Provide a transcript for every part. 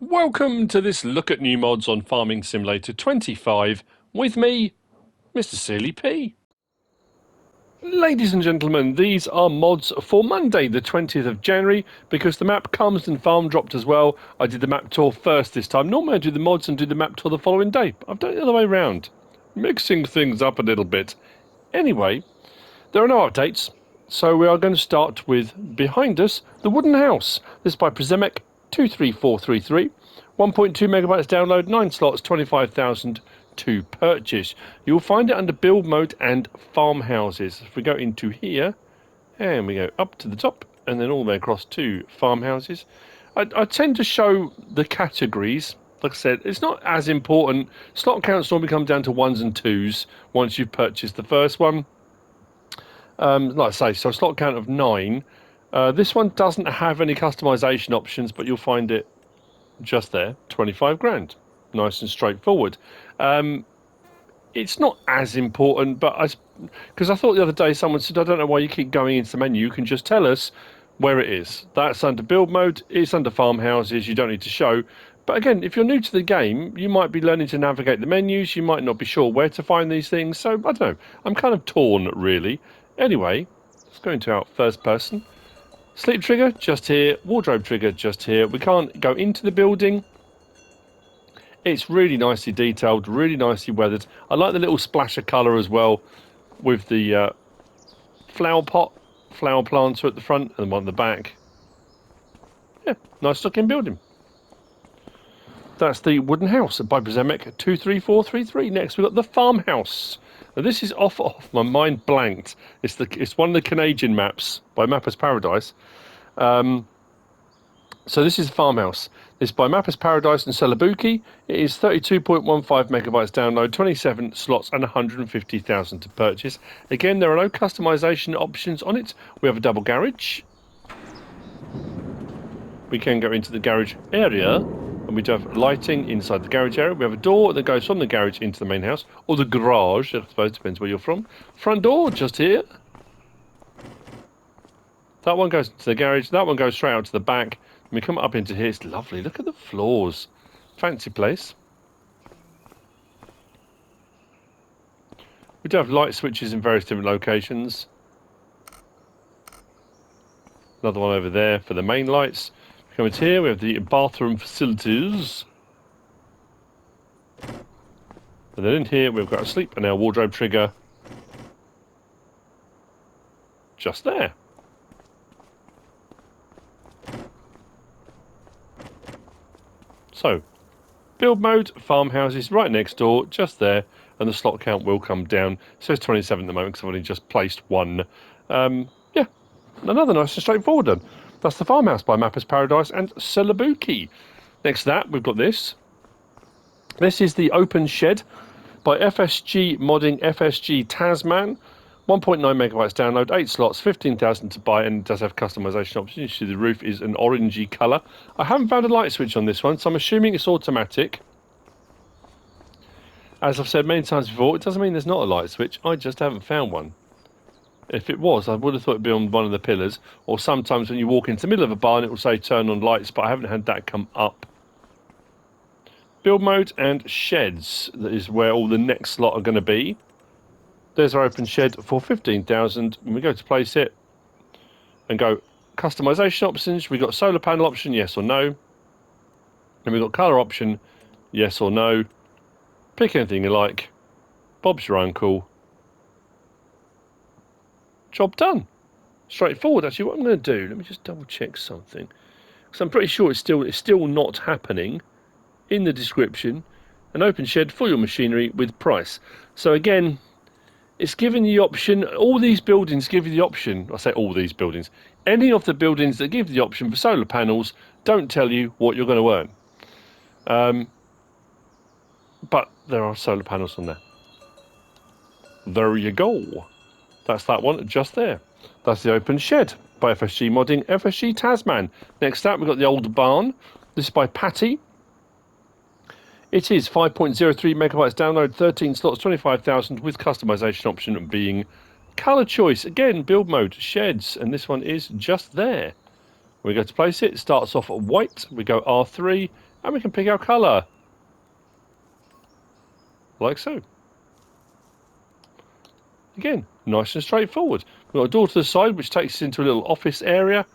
Welcome to this look at new mods on Farming Simulator 25 with me, MrSealyp. Ladies and gentlemen, these are mods for Monday the 20th of January because the map comes and farm dropped as well. I did the map tour first this time. Normally I do the mods and do the map tour the following day. I've done it the other way around, mixing things up a little bit. Anyway, there are no updates, so we are going to start with behind us, the wooden house. This is by Przemek 23433. 1.2 megabytes download, 9 slots, 25,000 to purchase. You'll find it under build mode and farmhouses. If we go into here, and we go up to the top, and then all the way across to farmhouses. I tend to show the categories. Like I said, it's not as important. Slot counts normally come down to 1s and 2s once you've purchased the first one. Like I say, so a slot count of 9. This one doesn't have any customization options, but you'll find it just there, 25 grand. Nice and straightforward. It's not as important, but because I thought the other day someone said, I don't know why you keep going into the menu. You can just tell us where it is. That's under build mode. It's under farmhouses. You don't need to show. But again, if you're new to the game, you might be learning to navigate the menus. You might not be sure where to find these things. So, I don't know. I'm kind of torn, really. Anyway, let's go into our first person. Sleep trigger, just here. Wardrobe trigger, just here. We can't go into the building. It's really nicely detailed, really nicely weathered. I like the little splash of colour as well with the flower planter at the front and one at the back. Yeah, nice looking building. That's the wooden house by Przemek 23433. Next we've got the farmhouse. Now this is off my mind blanked. It's one of the Canadian maps by Mapper's Paradise. So this is the farmhouse. This is by Mapper's Paradise and Celobuki. It is 32.15 megabytes download, 27 slots and 150,000 to purchase. Again, there are no customization options on it. We have a double garage. We can go into the garage area, and we do have lighting inside the garage area. We have a door that goes from the garage into the main house, or the garage, I suppose, depends where you're from. Front door, just here. That one goes to the garage, that one goes straight out to the back. And we come up into here, it's lovely. Look at the floors. Fancy place. We do have light switches in various different locations. Another one over there for the main lights. Come into here, we have the bathroom facilities. And then in here, we've got a sleep and our wardrobe trigger. Just there. So, build mode, farmhouses, right next door, just there, and the slot count will come down. It says 27 at the moment because I've only just placed one. Yeah, another nice and straightforward one. That's the farmhouse by Mapper's Paradise and Celobuki. Next to that, we've got this. This is the open shed by FSG Modding FSG Tasman. 1.9 megabytes download, 8 slots, 15,000 to buy, and it does have customization options. You see the roof is an orangey colour. I haven't found a light switch on this one, so I'm assuming it's automatic. As I've said many times before, it doesn't mean there's not a light switch, I just haven't found one. If it was, I would have thought it'd be on one of the pillars, or sometimes when you walk into the middle of a barn it will say turn on lights, but I haven't had that come up. Build mode and sheds, that is where all the next slot are going to be. There's our open shed for 15,000. When we go to place it and go customization options, we've got solar panel option, yes or no. And we've got colour option, yes or no. Pick anything you like. Bob's your uncle. Job done. Straightforward. Actually, what I'm going to do, let me just double check something. Because I'm pretty sure it's still not happening. In the description, an open shed for your machinery with price. So again, it's giving you the option. All these buildings give you the option. I say all these buildings. Any of the buildings that give you the option for solar panels don't tell you what you're going to earn. But there are solar panels on there. There you go. That's that one just there. That's the open shed by FSG Modding FSG Tasman. Next up, we've got the old barn. This is by Patty. It is 5.03 megabytes download, 13 slots, 25,000 with customization option being colour choice. Again, build mode, sheds, and this one is just there. We go to place it. It starts off white. We go R3, And we can pick our colour. Like so. Again, nice and straightforward. We've got a door to the side which takes us into a little office area.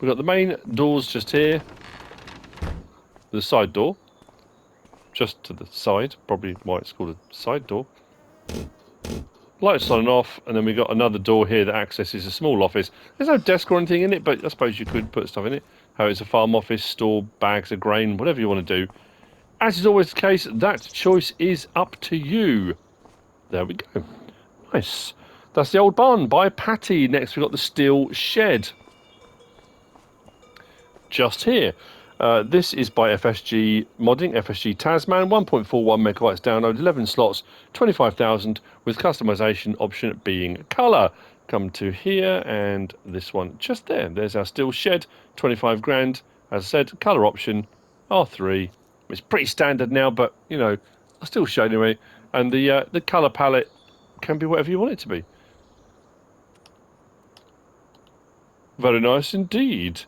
We've got the main doors just here. The side door. Just to the side. Probably why it's called a side door. Lights on and off. And then we've got another door here that accesses a small office. There's no desk or anything in it, but I suppose you could put stuff in it. How it's a farm office, store bags of grain, whatever you want to do. As is always the case, that choice is up to you. There we go. Nice. That's the old barn by Patty. Next, we've got the steel shed. Just here. This is by FSG Modding, FSG Tasman, 1.41 megabytes download, 11 slots, 25,000 with customization option being colour. Come to here and this one just there. There's our steel shed, 25 grand. As I said, colour option R3. It's pretty standard now, but you know, I'll still show you anyway. And the colour palette can be whatever you want it to be. Very nice indeed.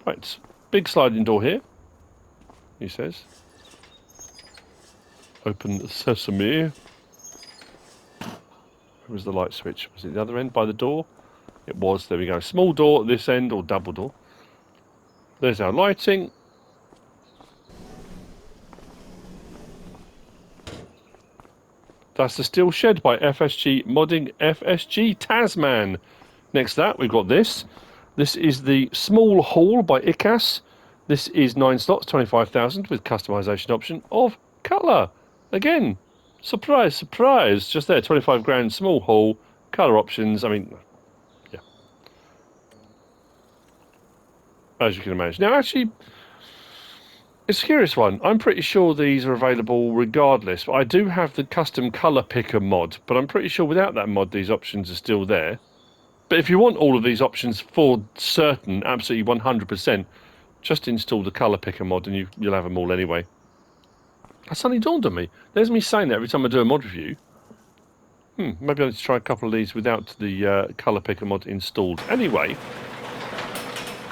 Right, big sliding door here, he says. Open sesame. Where was the light switch? Was it the other end by the door? It was, there we go. Small door at this end, or double door. There's our lighting. That's the steel shed by FSG Modding, FSG Tasman. Next to that, we've got this. This is the small hall by ikas. This is 9 slots, 25,000 with customization option of colour. Again, surprise, surprise. Just there, 25 grand, small hall, colour options. I mean, yeah. As you can imagine. Now, actually, it's a curious one. I'm pretty sure these are available regardless. But I do have the custom colour picker mod, but I'm pretty sure without that mod, these options are still there. But if you want all of these options for certain, absolutely 100%, just install the colour picker mod and you'll have them all anyway. That suddenly dawned on me. There's me saying that every time I do a mod review. Maybe I need to try a couple of these without the colour picker mod installed. Anyway,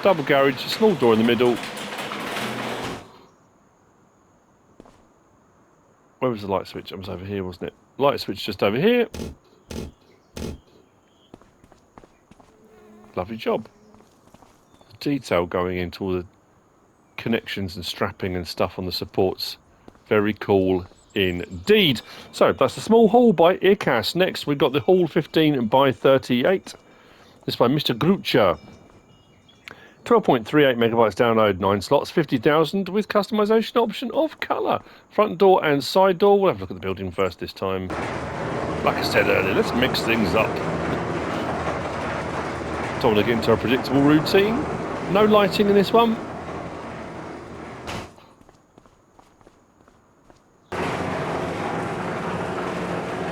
double garage, small door in the middle. Where was the light switch? It was over here, wasn't it? Light switch just over here. Lovely job. The detail going into all the connections and strapping and stuff on the supports. Very cool indeed. So that's the small hall by ikas. Next we've got the hall 15 by 38. This by Mr. Grucha. 12.38 megabytes download, 9 slots, 50,000 with customization option of colour. Front door and side door. We'll have a look at the building first this time. Like I said earlier, let's mix things up. Don't want to get into a predictable routine. No lighting in this one.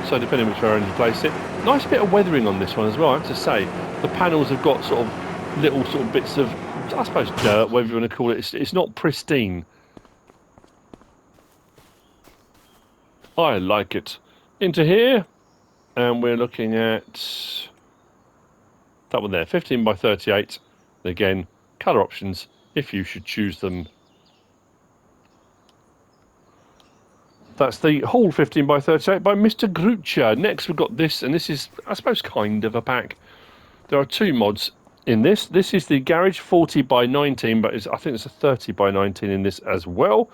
So depending which way you place it. Nice bit of weathering on this one as well, I have to say. The panels have got sort of little sort of bits of, I suppose, dirt, whatever you want to call it. It's not pristine. I like it. Into here, and we're looking at that one there, 15 by 38. Again, colour options if you should choose them. That's the Hall 15 by 38 by Mr. Grucha. Next we've got this, and this is, I suppose, kind of a pack. There are 2 mods in this. This is the Garage 40 by 19, but I think it's a 30 by 19 in this as well.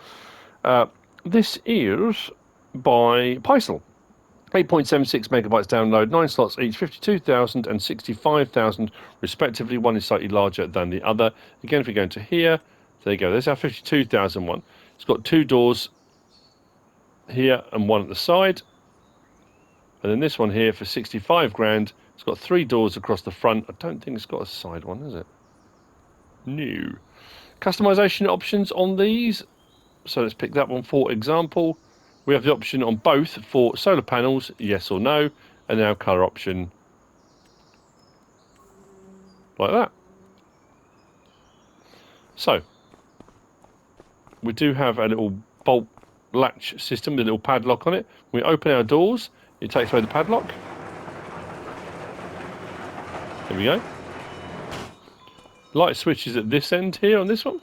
This is by Piesel. 8.76 megabytes download, 9 slots each, 52,000 and 65,000 respectively. One is slightly larger than the other. Again, if we go into here, there you go. There's our 52,000 one. It's got 2 doors here and 1 at the side. And then this one here for 65 grand. It's got 3 doors across the front. I don't think it's got a side one, is it? No. Customization options on these. So let's pick that one for example. We have the option on both for solar panels, yes or no, and now colour option like that. So we do have a little bolt latch system with a little padlock on it. We open our doors, it takes away the padlock. There we go. Light switches at this end here on this one.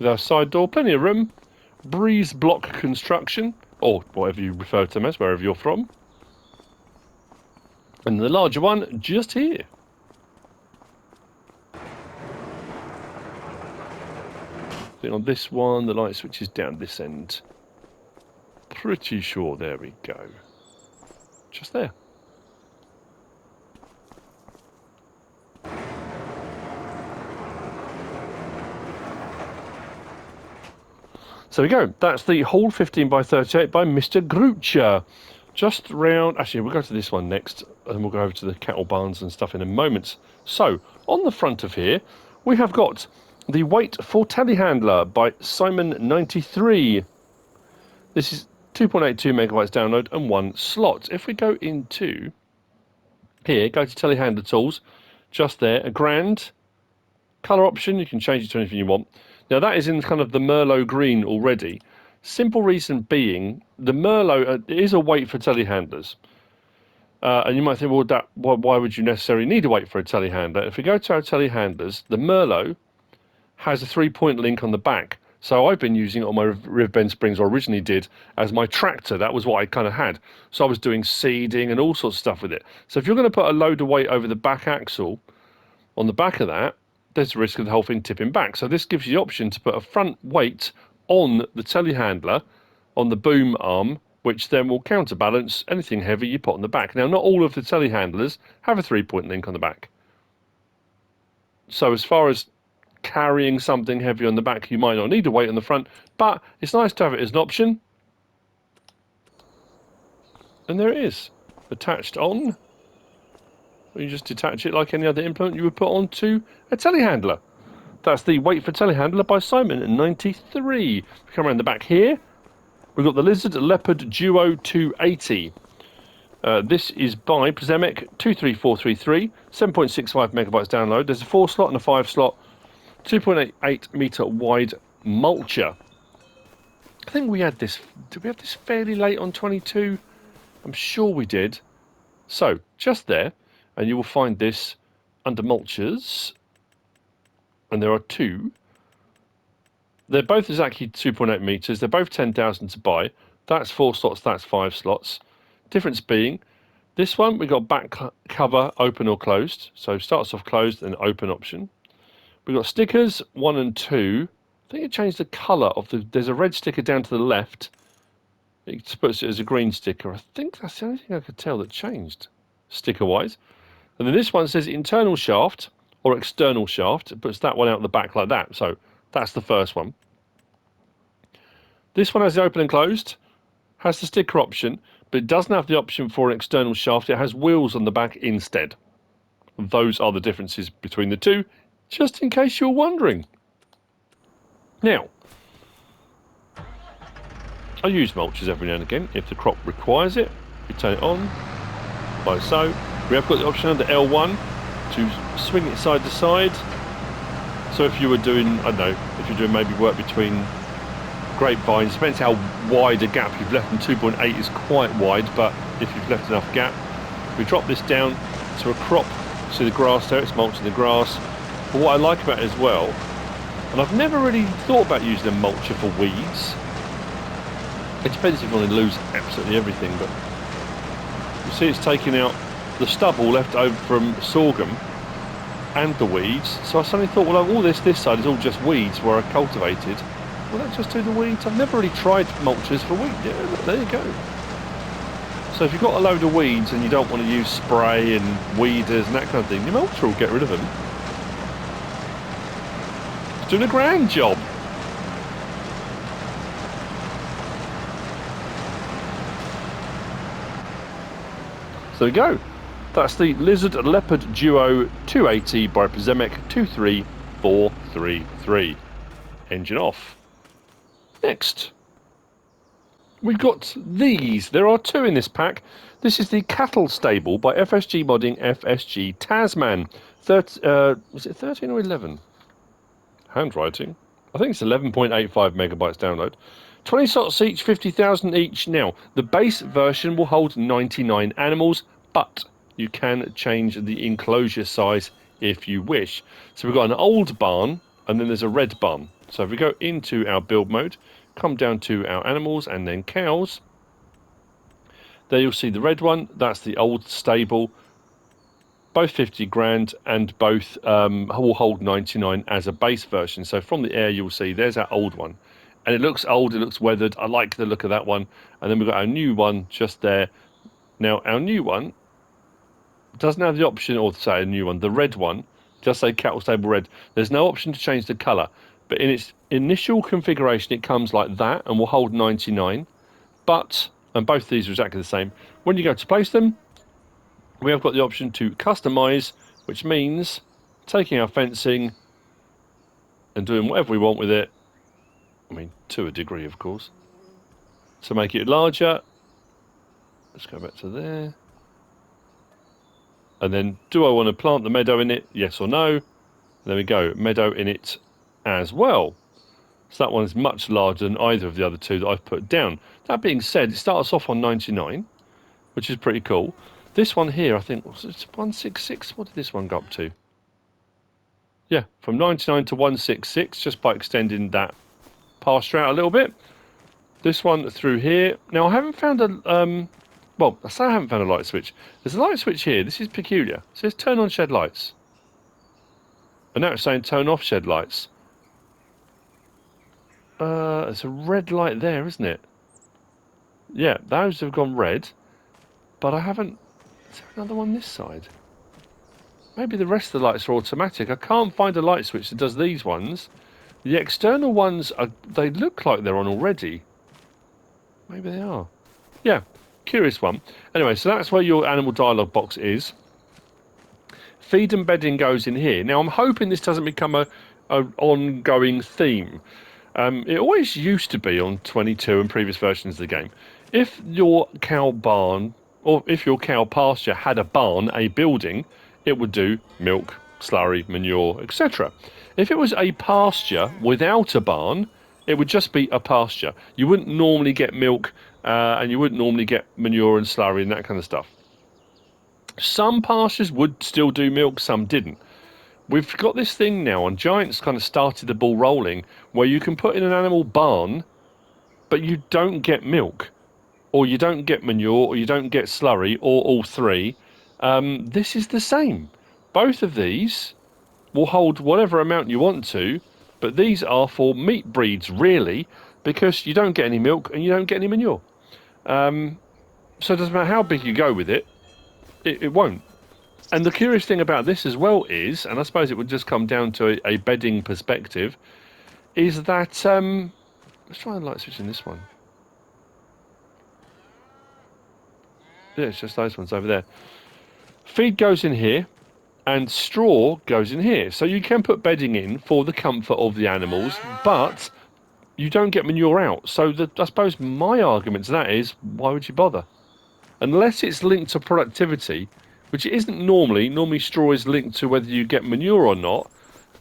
with our side door, plenty of room, breeze block construction, or whatever you refer to them as, wherever you're from. And the larger one just here. I think on this one, the light switch is down this end. Pretty sure, there we go. Just there. So there we go. That's the whole 15 by 38 by Mr. Grucher. Just round... Actually, we'll go to this one next, and we'll go over to the cattle barns and stuff in a moment. So, on the front of here, we have got the Weight for Telehandler by Simon93. This is 2.82 megabytes download and 1 slot. If we go into here, go to Telehandler Tools, just there, a grand colour option. You can change it to anything you want. Now that is in kind of the Merlot green already. Simple reason being, the Merlot is a weight for telehandlers. And you might think, well, why would you necessarily need a weight for a telehandler? If we go to our telehandlers, the Merlot has a 3-point link on the back. So I've been using it on my Riv Bend Springs, or originally did, as my tractor. That was what I kind of had. So I was doing seeding and all sorts of stuff with it. So if you're going to put a load of weight over the back axle, on the back of that, there's a risk of the whole thing tipping back. So this gives you the option to put a front weight on the telehandler, on the boom arm, which then will counterbalance anything heavy you put on the back. Now, not all of the telehandlers have a 3-point link on the back. So as far as carrying something heavy on the back, you might not need a weight on the front, but it's nice to have it as an option. And there it is, attached on. You just detach it like any other implement you would put onto a telehandler. That's the Weight for Telehandler by Simon93. We come around the back here. We've got the Lizard Leopard Duo 280. This is by Przemek 23433, 7.65 megabytes download. There's a 4 slot and a 5 slot, 2.88 meter wide mulcher. I think we had this. Did we have this fairly late on 22? I'm sure we did. So just there. And you will find this under mulchers, and there are 2. They're both exactly 2.8 meters. They're both 10,000 to buy. That's 4 slots. That's 5 slots. Difference being, this one we got back cover open or closed. So starts off closed and open option. We've got stickers 1 and 2. I think it changed the colour of the. There's a red sticker down to the left. It puts it as a green sticker. I think that's the only thing I could tell that changed sticker wise. And then this one says internal shaft or external shaft. It puts that one out the back like that. So that's the first one. This one has the open and closed, has the sticker option, but it doesn't have the option for an external shaft. It has wheels on the back instead. And those are the differences between the two, just in case you're wondering. Now, I use mulchers every now and again. If the crop requires it, you turn it on, like so. We have got the option under L1 to swing it side to side. So if you were doing, I don't know, if you're doing maybe work between grapevines, depends how wide a gap you've left, and 2.8 is quite wide, but if you've left enough gap, we drop this down to a crop. See the grass there, it's mulching the grass. But what I like about it as well, and I've never really thought about using a mulcher for weeds. It depends if you want to lose absolutely everything, but you see it's taking out the stubble left over from sorghum and the weeds. So I suddenly thought, well, all this side is all just weeds where I cultivated. Will that just do the weeds? I've never really tried mulchers for weeds. Yeah, look, there you go. So if you've got a load of weeds and you don't want to use spray and weeders and that kind of thing, your mulcher will get rid of them. It's doing a grand job. So there you go. That's the Lizard Leopard Duo 280 by Przemek 23433. Engine off. Next, we've got these. There are 2 in this pack. This is the Cattle Stable by FSG Modding FSG Tasman. Was it 13 or 11? Handwriting. I think it's 11.85 megabytes download. 20 slots each, 50,000 each. Now, the base version will hold 99 animals, but you can change the enclosure size if you wish. So we've got an old barn, and then there's a red barn. So if we go into our build mode, come down to our animals and then cows, there you'll see the red one. That's the old stable. Both 50 grand and both will hold 99 as a base version. So from the air, you'll see there's our old one. And it looks old, it looks weathered. I like the look of that one. And then we've got our new one just there. Now, our new one doesn't have the option, or say a new one, the red one, just say cattle stable red. There's no option to change the colour. But in its initial configuration, it comes like that and will hold 99. But, and both these are exactly the same, when you go to place them, we have got the option to customize, which means taking our fencing and doing whatever we want with it. I mean, to a degree, of course. To make it larger, let's go back to there. And then, do I want to plant the meadow in it? Yes or no? There we go, meadow in it as well. So that one is much larger than either of the other two that I've put down. That being said, it starts off on 99, which is pretty cool. This one here, I think, was it 166? What did this one go up to? Yeah, from 99 to 166, just by extending that pasture out a little bit. This one through here. Now, I haven't found a... well, I say I haven't found a light switch. There's a light switch here. This is peculiar. It says turn on shed lights. And now it's saying turn off shed lights. It's a red light there, isn't it? Yeah, those have gone red. But I haven't... Is there another one this side? Maybe the rest of the lights are automatic. I can't find a light switch that does these ones. The external ones, they look like they're on already. Maybe they are. Yeah, curious one. Anyway, so that's where your animal dialogue box is. Feed and bedding goes in here. Now, I'm hoping this doesn't become a ongoing theme. It always used to be on 22 and previous versions of the game. If your cow barn, or if your cow pasture had a barn, a building, it would do milk, slurry, manure, etc. If it was a pasture without a barn, it would just be a pasture. You wouldn't normally get milk, and you wouldn't normally get manure and slurry and that kind of stuff. Some pastures would still do milk, some didn't. We've got this thing now, and Giants kind of started the ball rolling, where you can put in an animal barn, but you don't get milk, or you don't get manure, or you don't get slurry, or all three. This is the same. Both of these will hold whatever amount you want to, but these are for meat breeds, really, because you don't get any milk and you don't get any manure. So it doesn't matter how big you go with it, it won't. And the curious thing about this as well is, and I suppose it would just come down to a bedding perspective, is that, let's try and light switch in this one. Yeah, it's just those ones over there. Feed goes in here, and straw goes in here. So you can put bedding in for the comfort of the animals, but you don't get manure out. So I suppose my argument to that is, why would you bother? Unless it's linked to productivity, which it isn't normally. Normally straw is linked to whether you get manure or not.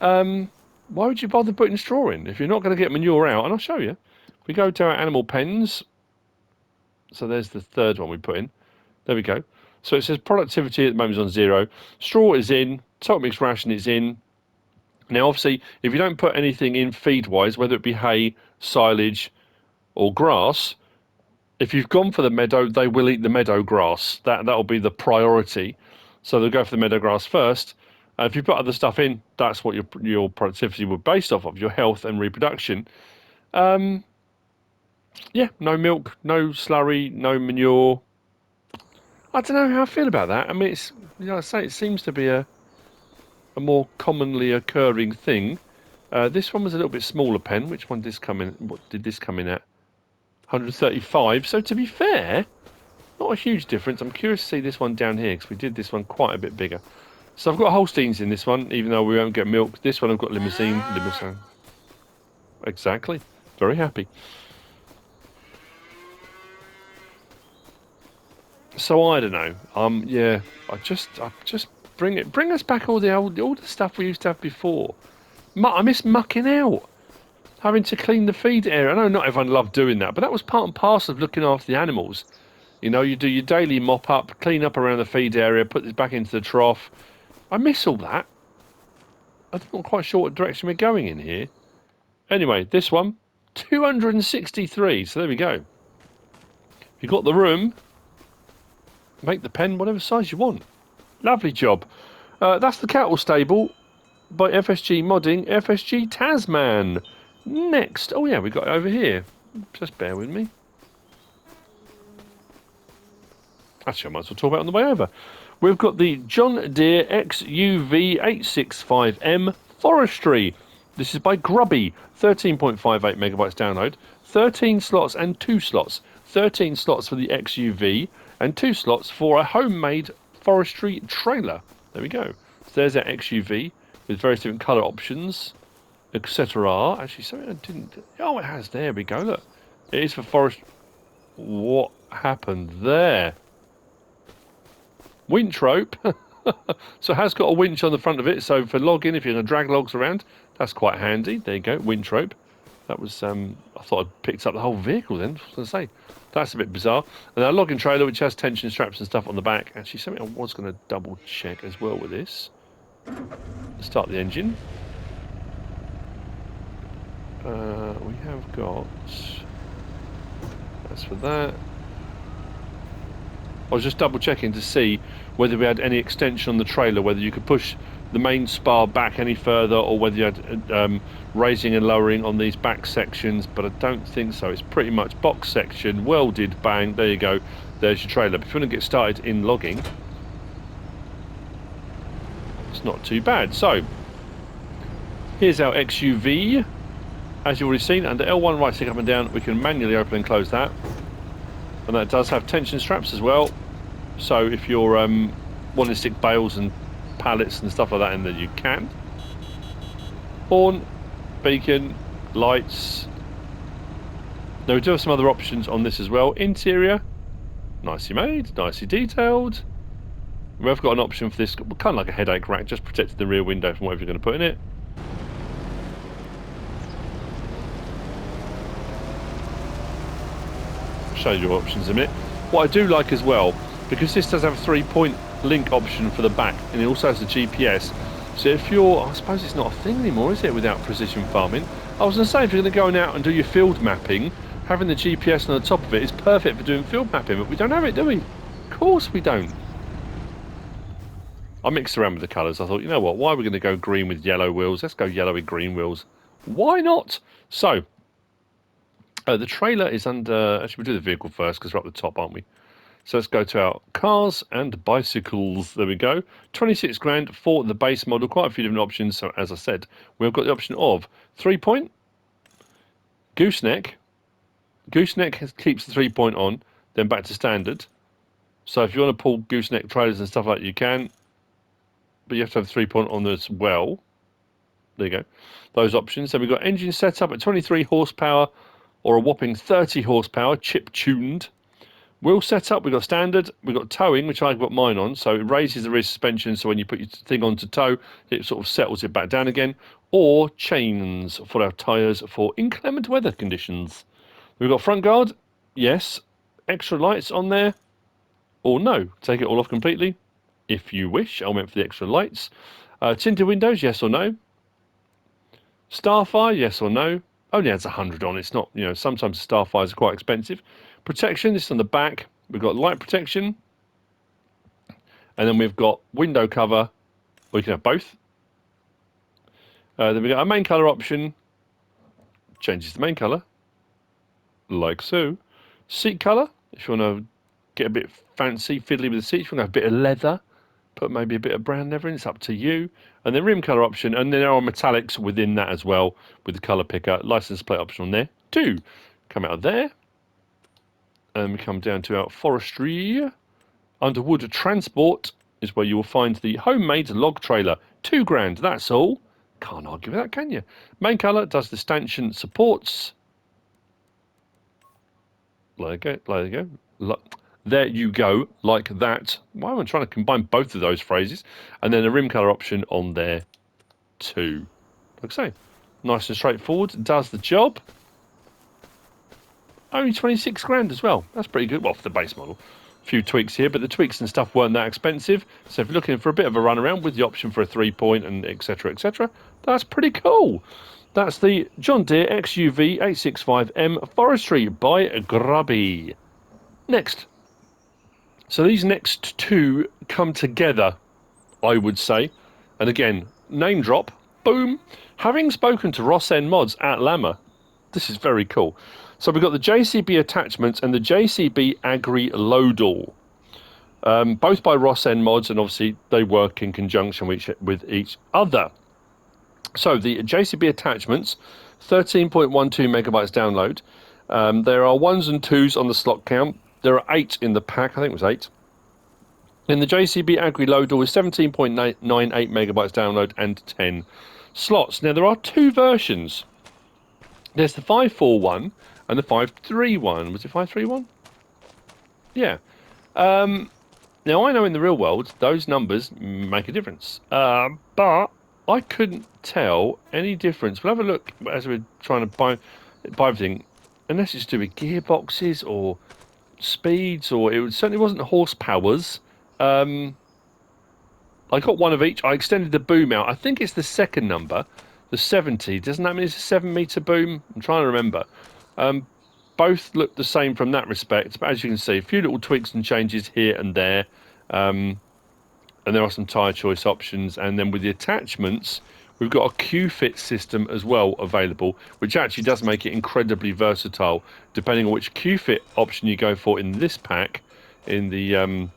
Why would you bother putting straw in if you're not going to get manure out? And I'll show you. If we go to our animal pens, so there's the third one we put in. There we go. So it says productivity at the moment is on 0. Straw is in. Total mixed ration is in. Now, obviously, if you don't put anything in feed-wise, whether it be hay, silage, or grass, if you've gone for the meadow, they will eat the meadow grass. That'll be the priority. So they'll go for the meadow grass first. If you put other stuff in, that's what your productivity will be based off of, your health and reproduction. Yeah, no milk, no slurry, no manure. I don't know how I feel about that. I mean, it's, you know, I say it seems to be a more commonly occurring thing. This one was a little bit smaller pen. Which one did this come in? What did this come in at? 135. So to be fair, not a huge difference. I'm curious to see this one down here because we did this one quite a bit bigger. So I've got Holsteins in this one, even though we won't get milk. This one I've got limousine. Exactly. Very happy. So I don't know. Yeah, I just bring us back all the stuff we used to have before. I miss mucking out, having to clean the feed area. I know not everyone loved doing that, but that was part and parcel of looking after the animals. You know, you do your daily mop up, clean up around the feed area, put this back into the trough. I miss all that. I'm not quite sure what direction we're going in here. Anyway, this one, 263. So there we go. If you've got the room, make the pen whatever size you want. Lovely job. That's the cattle stable by FSG Modding, FSG Tasman. Next, oh yeah, we got it over here. Just bear with me. Actually, I might as well talk about it on the way over. We've got the John Deere XUV 865M Forestry. This is by Grubby, 13.58 megabytes download, 13 slots and 2 slots. 13 slots for the XUV and 2 slots for a homemade forestry trailer. There we go. So there's our XUV with various different colour options, etc. Actually, something I didn't... Oh, it has. There we go. Look. It is for forest... What happened there? Winch rope. So it has got a winch on the front of it. So for logging, if you're going to drag logs around, that's quite handy. There you go. Winch rope. That was... I thought I'd picked up the whole vehicle then. I was going to say. That's a bit bizarre. And our logging trailer, which has tension straps and stuff on the back. Actually, something I was going to double check as well with this. Start the engine. We have got... That's for that. I was just double checking to see whether we had any extension on the trailer, whether you could push the main spar back any further, or whether you had raising and lowering on these back sections, but I don't think so. It's pretty much box section, welded, bang, there you go. There's your trailer. But if you want to get started in logging, it's not too bad. So, here's our XUV. As you've already seen, under L1 right stick up and down, we can manually open and close that. And that does have tension straps as well. So if you're wanting to stick bales and pallets and stuff like that in there, you can. Horn, beacon, lights. Now we do have some other options on this as well. Interior, nicely made, nicely detailed. We've got an option for this, kind of like a headache rack, just protecting the rear window from whatever you're going to put in it. Show you your options in a minute. What I do like as well, because this does have a 3-point link option for the back, and it also has the GPS. So if you're, I suppose it's not a thing anymore, is it, without precision farming? I was going to say, if you're going to go out and do your field mapping, having the GPS on the top of it is perfect for doing field mapping, but we don't have it, do we? Of course we don't. I mixed around with the colours. I thought, you know what, why are we going to go green with yellow wheels? Let's go yellow with green wheels. Why not? So, the trailer is under... Actually, we'll do the vehicle first because we're up the top, aren't we? So let's go to our cars and bicycles. There we go. 26 grand for the base model. Quite a few different options. So as I said, we've got the option of 3-point, gooseneck. Gooseneck keeps the 3-point on, then back to standard. So if you want to pull gooseneck trailers and stuff like that, you can. But you have to have 3-point on as well. There you go. Those options. Then we've got engine setup at 23 horsepower. Or a whopping 30 horsepower, chip-tuned. Wheel setup, we've got standard. We've got towing, which I've got mine on. So it raises the rear suspension, so when you put your thing on to tow, it sort of settles it back down again. Or chains for our tyres for inclement weather conditions. We've got front guard, yes. Extra lights on there, or no. Take it all off completely, if you wish. I went for the extra lights. Tinted windows, yes or no. Starfire, yes or no. Only adds 100 on. It's not, you know, sometimes Starfires are quite expensive. Protection, this is on the back. We've got light protection. And then we've got window cover. Or you can have both. Then we've got our main colour option. Changes the main colour. Like so. Seat colour. If you want to get a bit fancy, fiddly with the seats, you want to have a bit of leather. Put maybe a bit of brown leather in, it's up to you. And then rim colour option, and then there are metallics within that as well, with the colour picker. License plate option on there too. Come out of there. And we come down to our forestry. Under wood transport is where you will find the homemade log trailer. 2 grand, that's all. Can't argue with that, can you? Main colour does the stanchion supports. There you go, there you go. There you go, like that. Why am I trying to combine both of those phrases? And then a rim colour option on there too. Like I say, nice and straightforward. Does the job. Only 26 grand as well. That's pretty good. Well, for the base model. A few tweaks here, but the tweaks and stuff weren't that expensive. So if you're looking for a bit of a run around with the option for a 3-point and etc., that's pretty cool. That's the John Deere XUV 865M Forestry by Grubby. Next. So these next two come together, I would say. And again, name drop, boom. Having spoken to RossN mods at Lammer, this is very cool. So we've got the JCB attachments and the JCB Agri Loadall. Both by RossN mods, and obviously they work in conjunction with each other. So the JCB attachments, 13.12 megabytes download. There are 1s and 2s on the slot count. There are 8 in the pack. I think it was 8. In the JCB Agri Loadall is 17.98 megabytes download and 10 slots. Now there are 2 versions. There's the 541 and the 531. Was it 531? Yeah. Now I know in the real world those numbers make a difference, but I couldn't tell any difference. We'll have a look as we're trying to buy everything, unless it's to do with gearboxes or speeds, or it certainly wasn't horsepowers. I got one of each. I extended the boom out. I think it's the second number, the 70. Doesn't that mean it's a 7-meter boom? I'm trying to remember. Both look the same from that respect, but as you can see, a few little tweaks and changes here and there. And there are some tyre choice options. And then with the attachments, we've got a Q-fit system as well available, which actually does make it incredibly versatile. Depending on which Q-fit option you go for in this pack, in the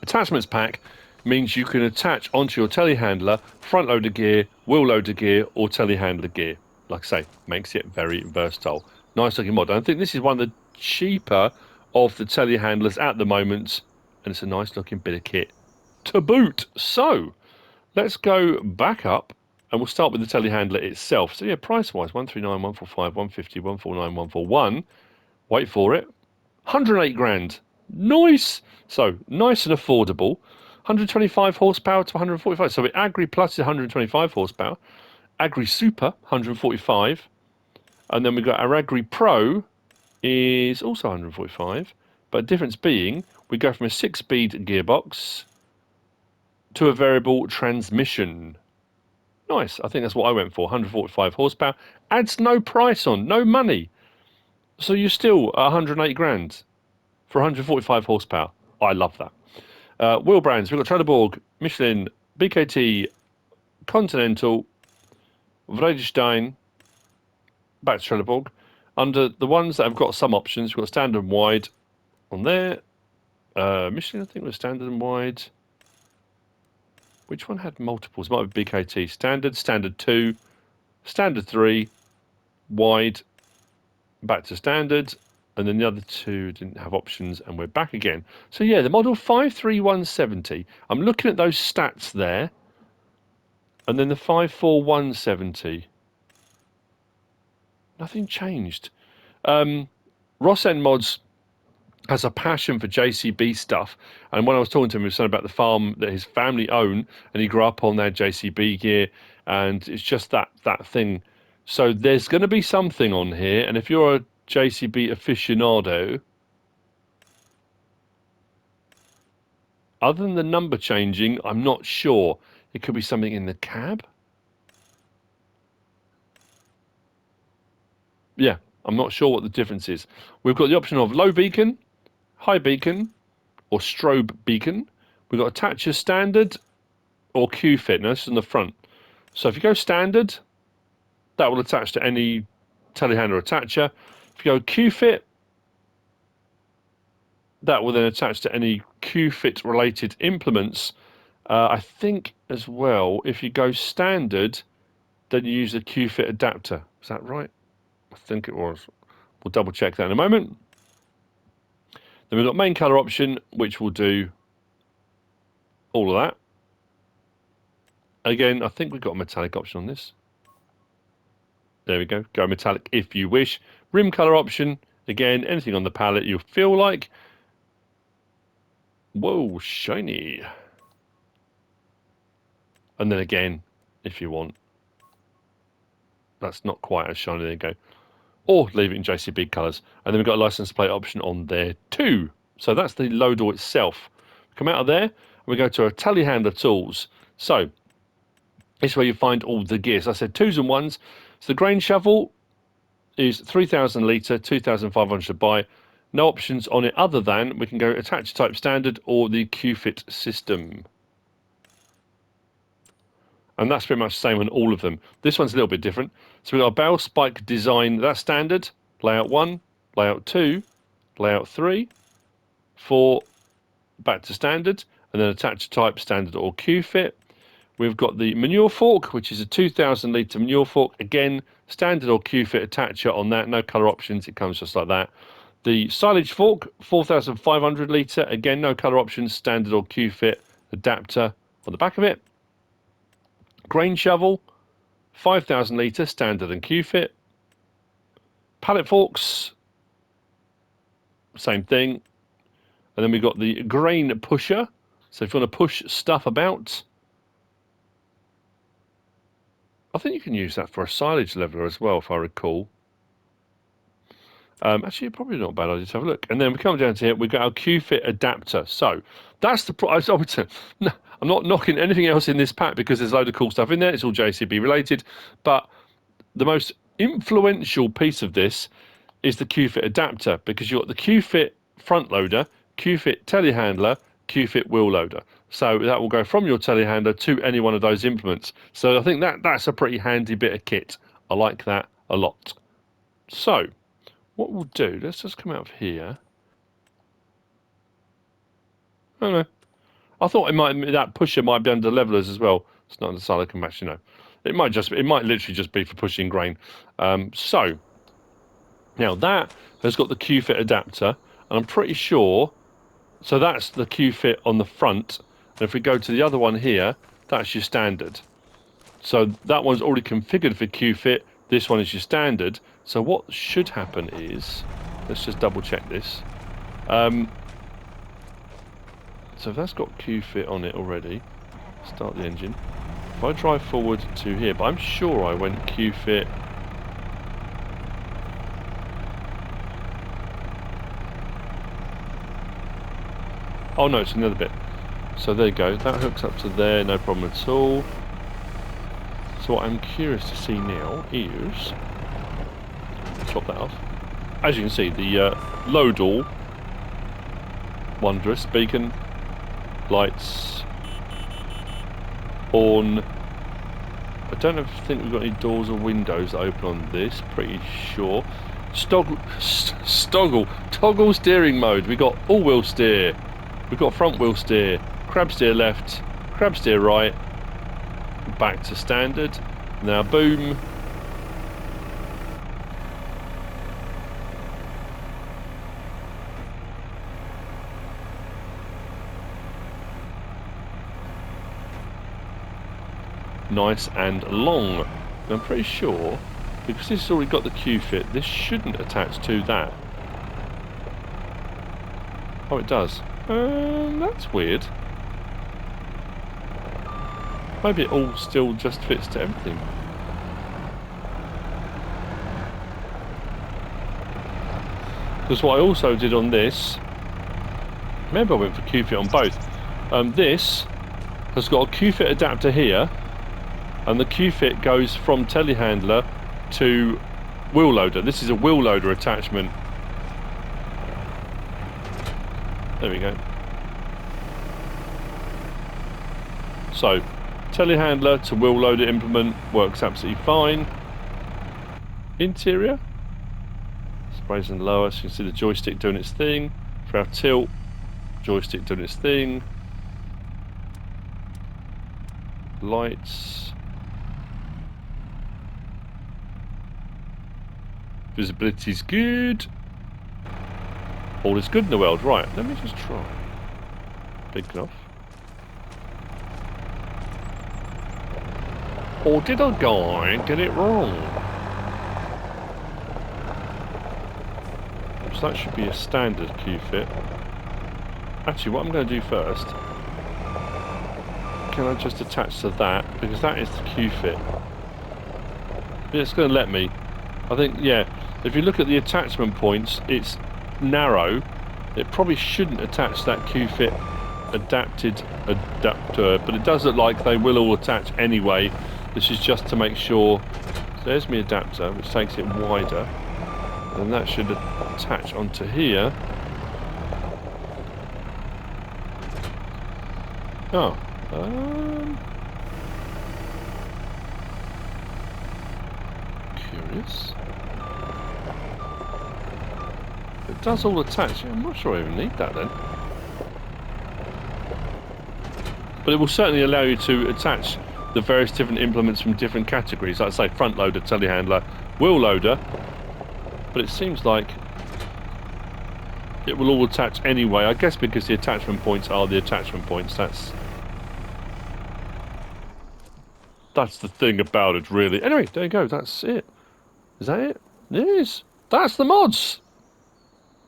attachments pack, means you can attach onto your telehandler front loader gear, wheel loader gear, or telehandler gear. Like I say, makes it very versatile. Nice looking mod. I think this is one of the cheaper of the telehandlers at the moment, and it's a nice looking bit of kit to boot. So let's go back up and we'll start with the telehandler itself. So yeah, price wise, 139, 145, 150, 149, 141. Wait for it. 108 grand. Nice. So nice and affordable. 125 horsepower to 145. So Agri Plus is 125 horsepower. Agri Super 145. And then we've got our Agri Pro is also 145. But difference being, we go from a 6-speed gearbox to a variable transmission. Nice. I think that's what I went for. 145 horsepower. Adds no price on, no money. So you're still 108 grand for 145 horsepower. I love that. Wheel brands. We've got Trelleborg, Michelin, BKT, Continental, Vredestein, back to Trelleborg. Under the ones that have got some options, we've got standard and wide on there. Michelin, I think, was standard and wide. Which one had multiples? It might be BKT. Standard, standard 2, standard 3, wide, back to standard, and then the other 2 didn't have options, and we're back again. So yeah, the model 53170. I'm looking at those stats there, and then the 54170. Nothing changed. RossN Mods has a passion for JCB stuff, and when I was talking to him, he was saying about the farm that his family own, and he grew up on their JCB gear, and it's just that thing. So there's going to be something on here, and if you're a JCB aficionado, other than the number changing, I'm not sure. It could be something in the cab. Yeah, I'm not sure what the difference is. We've got the option of low beacon, high beacon, or strobe beacon. We've got attacher standard or Q-fit. Now this is on the front. So if you go standard, that will attach to any telehandler attacher. If you go Q-fit, that will then attach to any Q-fit related implements. I think as well, if you go standard, then you use a Q-fit adapter. Is that right? I think it was. We'll double check that in a moment. Then we've got main colour option, which will do all of that. Again, I think we've got a metallic option on this. There we go. Go metallic if you wish. Rim colour option. Again, anything on the palette you feel like. Whoa, shiny. And then again, if you want. That's not quite as shiny. There you go. Or leave it in JCB colours. And then we've got a license plate option on there too. So that's the Loadall itself. Come out of there, and we go to our telehandler tools. So this is where you find all the gear. So I said 2s and 1s. So the grain shovel is 3,000 litre, 2,500 to buy. No options on it other than we can go attach type standard or the Q-fit system. And that's pretty much the same on all of them. This one's a little bit different. So we've got a bale spike design, that's standard. Layout 1, layout 2, layout 3, 4, back to standard, and then attach type standard or Q-fit. We've got the manure fork, which is a 2,000 litre manure fork. Again, standard or Q-fit attacher on that, no colour options, it comes just like that. The silage fork, 4,500 litre, again, no colour options, standard or Q-fit adapter on the back of it. Grain shovel, 5,000 litre, standard and Q-fit. Pallet forks, same thing. And then we've got the grain pusher. So if you want to push stuff about, I think you can use that for a silage leveler as well, if I recall. Actually, probably not a bad idea to have a look. And then we come down to here, we've got our Q-fit adapter. So that's the no, I'm not knocking anything else in this pack because there's a load of cool stuff in there. It's all JCB related. But the most influential piece of this is the Q-fit adapter, because you've got the Q-fit front loader, Q-fit telehandler, Q-fit wheel loader. So that will go from your telehandler to any one of those implements. So I think that's a pretty handy bit of kit. I like that a lot. So what we'll do, let's just come out of here. Oh no, I thought that pusher might be under levelers as well. It's not under silicon match, you know. It might literally just be for pushing grain. So now that has got the Q-fit adapter, and I'm pretty sure. So that's the Q-fit on the front. And if we go to the other one here, that's your standard. So that one's already configured for Q-fit. This one is your standard. So what should happen is, let's just double check this. So if that's got Q-fit on it already, start the engine. If I drive forward to here, but I'm sure I went Q-fit. Oh no, it's another bit. So there you go, that hooks up to there, no problem at all. So what I'm curious to see now is, chop that off. As you can see, the Loadall, wondrous, beacon, lights, horn. I don't think we've got any doors or windows that open on this, pretty sure. Toggle steering mode, we got all-wheel steer. We've got front wheel steer, crab steer left, crab steer right, back to standard. Now boom. Nice and long. And I'm pretty sure, because this has already got the Q-fit, this shouldn't attach to that. Oh, it does. That's weird. Maybe it all still just fits to everything. Because what I also did on this, remember I went for Q-fit on both. This has got a Q-fit adapter here, and the Q-fit goes from telehandler to wheel loader. This is a wheel loader attachment. There we go. So, telehandler to wheel loader implement works absolutely fine. Interior, it's raising lower, so you can see the joystick doing its thing. For our tilt, joystick doing its thing. Lights. Visibility's good. All is good in the world. Right, let me just try. Big enough. Or did I get it wrong? So that should be a standard Q-fit. Actually, what I'm going to do first, can I just attach to that? Because that is the Q-fit. Yeah, it's going to let me. I think, yeah, if you look at the attachment points, it's narrow. It probably shouldn't attach that Q-fit adapted adapter, but it does look like they will all attach anyway. This is just to make sure There's my adapter, which takes it wider. And that should attach onto here. Oh. Curious. It does all attach. Yeah, I'm not sure I even need that then. But it will certainly allow you to attach the various different implements from different categories. Like I say, front loader, telehandler, wheel loader. But it seems like it will all attach anyway. I guess because the attachment points are the attachment points. That's the thing about it, really. Anyway, there you go. That's it. Is that it? It is. That's the mods.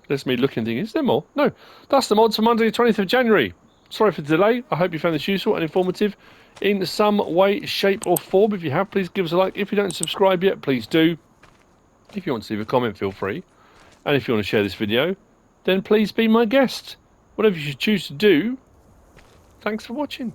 There's me looking thinking, is there more? No. That's the mods for Monday the 20th of January. Sorry for the delay. I hope you found this useful and informative in some way, shape or form. If you have, please give us a like. If you don't subscribe yet, please do. If you want to leave a comment, feel free. And if you want to share this video, then please be my guest. Whatever you choose to do, thanks for watching.